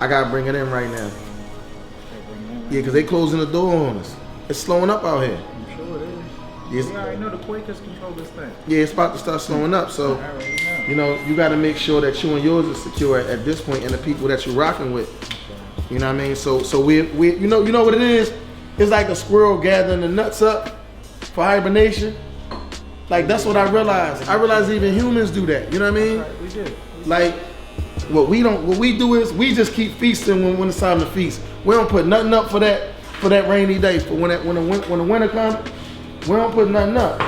I gotta bring it in right now. Yeah, because they closing the door on us. It's slowing up out here. I'm sure it is. Yes. We already know the Quakers control this thing. Yeah, it's about to start slowing up. So, you know, you got to make sure that you and yours are secure at this point, and the people that you're rocking with. You know what I mean? So we you know what it is? It's like a squirrel gathering the nuts up for hibernation. Like that's what I realized. I realized even humans do that. You know what I mean? Right, we do. Like what we do is we just keep feasting when it's time to feast. We don't put nothing up for that rainy day. For when the winter comes, we don't put nothing up.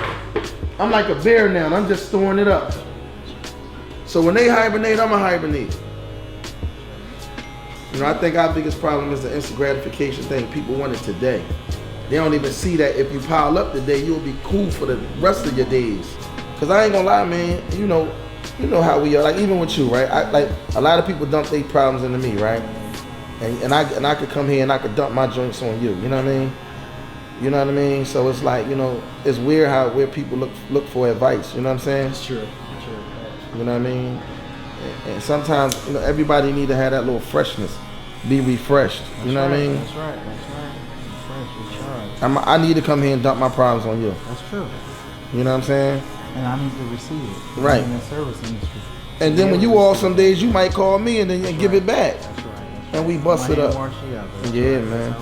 I'm like a bear now. I'm just storing it up. So when they hibernate, I'm a hibernate. You know, I think our biggest problem is the instant gratification thing. People want it today. They don't even see that if you pile up today, you'll be cool for the rest of your days. Cause I ain't gonna lie, man. You know how we are. Like even with you, right? Like a lot of people dump their problems into me, right? And I could come here and I could dump my joints on you. You know what I mean? You know what I mean? So it's like, you know, it's weird where people look for advice. You know what I'm saying? It's true. You know what I mean? And sometimes, you know, everybody need to have that little freshness, be refreshed. You know what I mean? That's right. Refresh, recharge. I need to come here and dump my problems on you. That's true. You know what I'm saying? And I need to receive it. Right. In the service industry. And then when you off some days, you might call me and then give it back. That's right. And we bust it up. Yeah, man.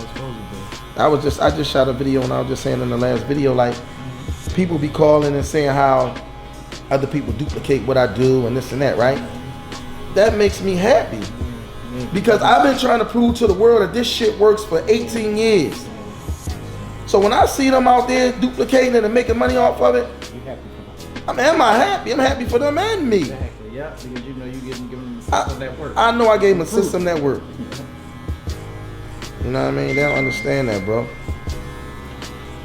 I just shot a video and I was just saying in the last video, like people be calling and saying how other people duplicate what I do and this and that, right? That makes me happy because I've been trying to prove to the world that this shit works for 18 years. So when I see them out there duplicating it and making money off of it, am I happy? I'm happy for them and me. Exactly, yeah, because you know you give them the system that works. I know I gave them a system that worked. You know what I mean? They don't understand that, bro.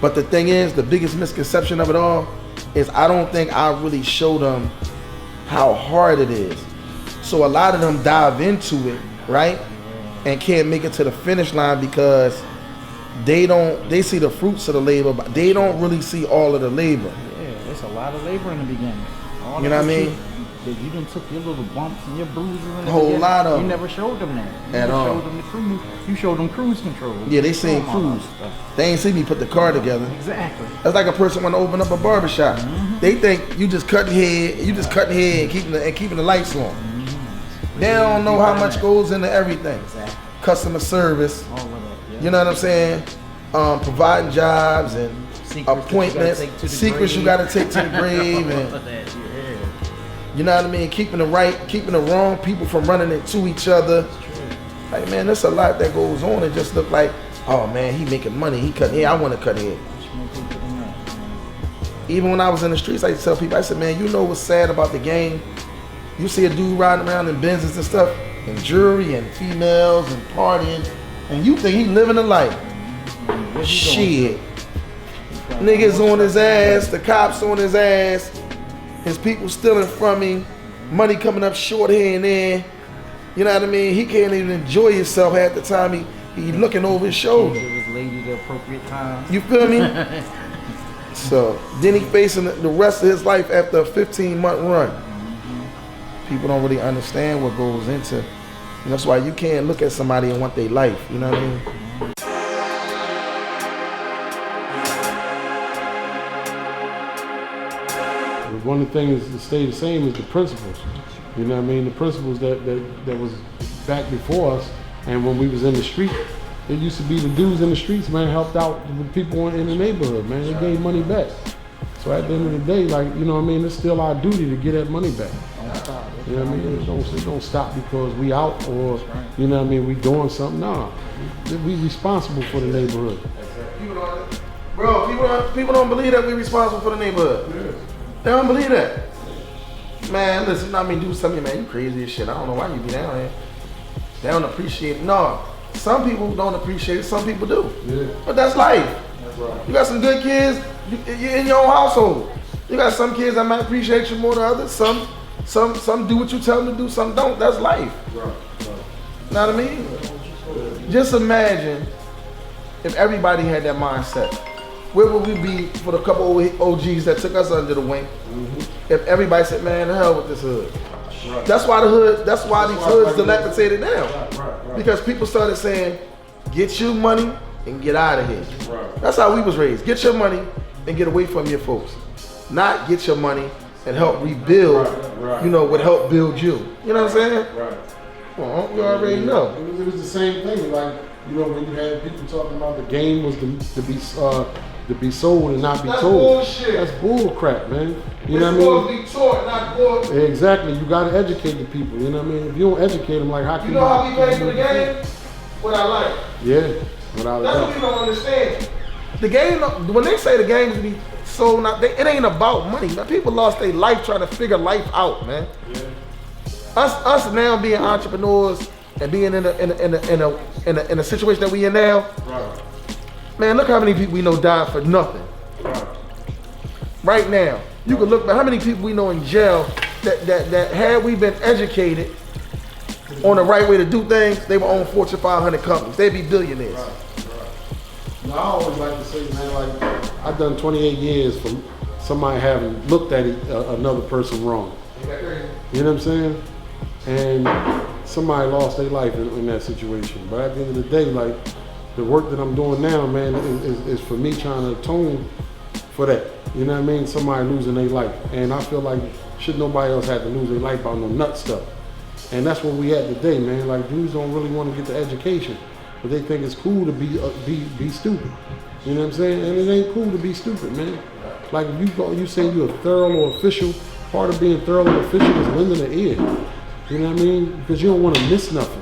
But the thing is, the biggest misconception of it all is I don't think I really show them how hard it is. So a lot of them dive into it, right? And can't make it to the finish line because they see the fruits of the labor, but they don't really see all of the labor. Yeah, it's a lot of labor in the beginning. You know what I mean? You done took your little bumps and your bruises in the whole beginning. lot of them. You never showed them that. At all. Showed them the cruise. You showed them cruise control. Yeah, they seen cruise. They ain't see me put the car together. Exactly. That's like a person want to open up a barbershop. Mm-hmm. They think you just cutting hair, and keeping the lights on. Mm-hmm. They don't know how much goes into everything. Exactly. Customer service. All of that. Yeah. You know what I'm saying? Providing jobs and secrets appointments, secrets you gotta take to the grave, and you know what I mean? Keeping the wrong people from running into each other. Like, man, there's a lot that goes on. It just look like, oh man, he making money, he cutting hair, I want to cut hair. Even when I was in the streets, I used to tell people, I said, man, you know what's sad about the game? You see a dude riding around in Bizzneesss and stuff, and jewelry and females and partying, and you think he living a life. Shit. Niggas on his ass, the cops on his ass, his people stealing from him, money coming up short here and there. You know what I mean? He can't even enjoy himself half the time he looking over his shoulder. Give his lady the appropriate time. You feel me? So then he facing the rest of his life after a 15-month run. Mm-hmm. People don't really understand what goes into. And that's why you can't look at somebody and want their life. You know what I mean? One of the things that stay the same is the principles. You know what I mean? The principles that was back before us, and when we was in the street, it used to be the dudes in the streets, man, helped out the people in the neighborhood, man. They gave money back. So at the end of the day, like, you know what I mean, it's still our duty to get that money back. You know what I mean? It don't stop because we out or, you know what I mean, we doing something. Nah, we responsible for the neighborhood. People don't believe that we responsible for the neighborhood. Yeah. They don't believe that. Man, listen, you know what I mean? Dudes tell me, man, you crazy as shit. I don't know why you be down here. They don't appreciate it. No, some people don't appreciate it, some people do. Yeah. But that's life. That's right. You got some good kids, you're in your own household. You got some kids that might appreciate you more than others. Some do what you tell them to do, some don't. That's life. Right. You know what I mean? Just imagine if everybody had that mindset. Where would we be for the couple of OGs that took us under the wing? Mm-hmm. If everybody said, man, the hell with this hood. Right. That's why these hoods dilapidated now. Right. Because people started saying, get your money and get out of here. Right. That's how we was raised. Get your money and get away from your folks. Not get your money and help rebuild, you know, what helped build you. You know what I'm saying? Right. Well, you already know. It was the same thing. Like, you know, when you had people talking about the game was to be sold and not be That's told. bullshit. That's bull crap, man. You know It's what I mean? supposed to be taught, not taught. Exactly. You got to educate the people. You know what I mean? If you don't educate them, like how can You know how we pay for the game? What I like. Yeah. Without a That's what doubt. people don't understand. The game, when they say the game to be sold, it ain't about money, man. People lost their life trying to figure life out, man. Yeah. Us now being entrepreneurs and being in a situation that we in now, Right. man, look how many people we know died for nothing. Right. Right now, you can look at how many people we know in jail that had we been educated on the right way to do things, they would own Fortune 500 companies. They'd be billionaires. Right. Now, I always like to say, man, like I've done 28 years from somebody having looked at another person wrong. You know what I'm saying? And somebody lost their life in that situation. But at the end of the day, like the work that I'm doing now, man, is for me trying to atone for that. You know what I mean? Somebody losing their life. And I feel like should nobody else have to lose their life about no nut stuff. And that's what we at today, man. Like dudes don't really want to get the education, but they think it's cool to be stupid. You know what I'm saying? And it ain't cool to be stupid, man. Like if you say you're a thorough or official, part of being thorough or official is lending an ear. You know what I mean? Because you don't want to miss nothing.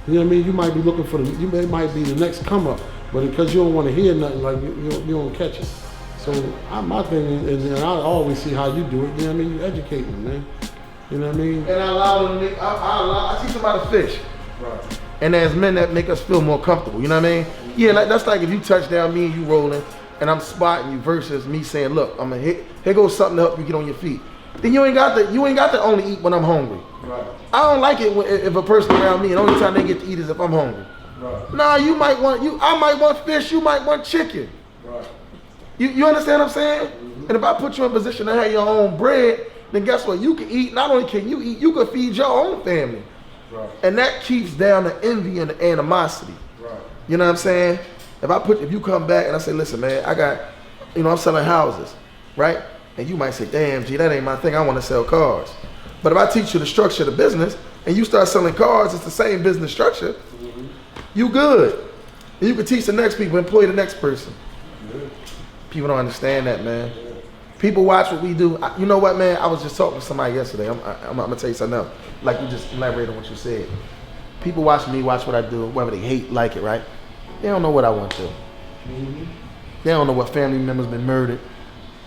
You know what I mean? You might be looking for might be the next come up, but because you don't want to hear nothing, like you don't catch it. So my thing is, and I always see how you do it. You know what I mean? You educate them, man. You know what I mean? And I allow them to I teach them how to fish. Right. And there's men that make us feel more comfortable, you know what I mean? Yeah, that's like if you touch down me and you rolling and I'm spotting you versus me saying, look, I'm gonna hit, here goes something to help you get on your feet. Then you ain't got to only eat when I'm hungry. Right. I don't like it if a person around me and the only time they get to eat is if I'm hungry. Right. Nah, I might want fish, you might want chicken. Right. You understand what I'm saying? And if I put you in a position to have your own bread, then guess what? You can eat, not only can you eat, you can feed your own family. Right. And that keeps down the envy and the animosity. Right. You know what I'm saying? If you come back and I say, listen, man, I got, I'm selling houses, right? And you might say, damn, G, that ain't my thing. I want to sell cars. But if I teach you the structure of the business and you start selling cars, it's the same business structure. Mm-hmm. You good. And you can teach the next people, employ the next person. Yeah. People don't understand that, man. Yeah. People watch what we do. You know what, man? I was just talking to somebody yesterday. I'm going to tell you something else. Like you just elaborated on what you said. People watch me, watch what I do, whether they hate, like it, right? They don't know what I went through. Mm-hmm. They don't know what family members been murdered.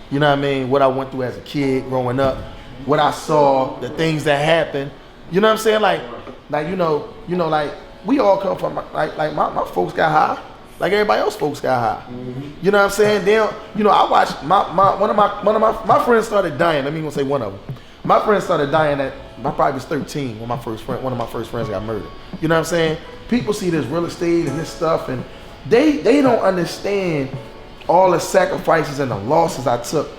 You know what I mean? What I went through as a kid growing up. What I saw, the things that happened. You know what I'm saying? Like like we all come from like my folks got high. Like everybody else folks got high. Mm-hmm. You know what I'm saying? I watched one of my friends started dying. Let me even say one of them. My friend started dying I probably was 13 when one of my first friends got murdered. You know what I'm saying? People see this real estate and this stuff and they don't understand all the sacrifices and the losses I took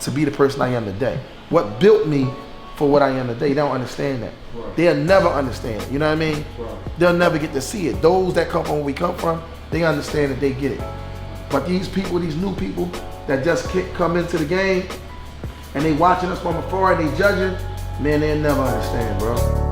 to be the person I am today. What built me for what I am today, they don't understand that. Right. They'll never understand it, you know what I mean? Right. They'll never get to see it. Those that come from where we come from, they understand it, they get it. But these people, these new people that just come into the game and they watching us from afar and they judging, man, they'll never understand, bro.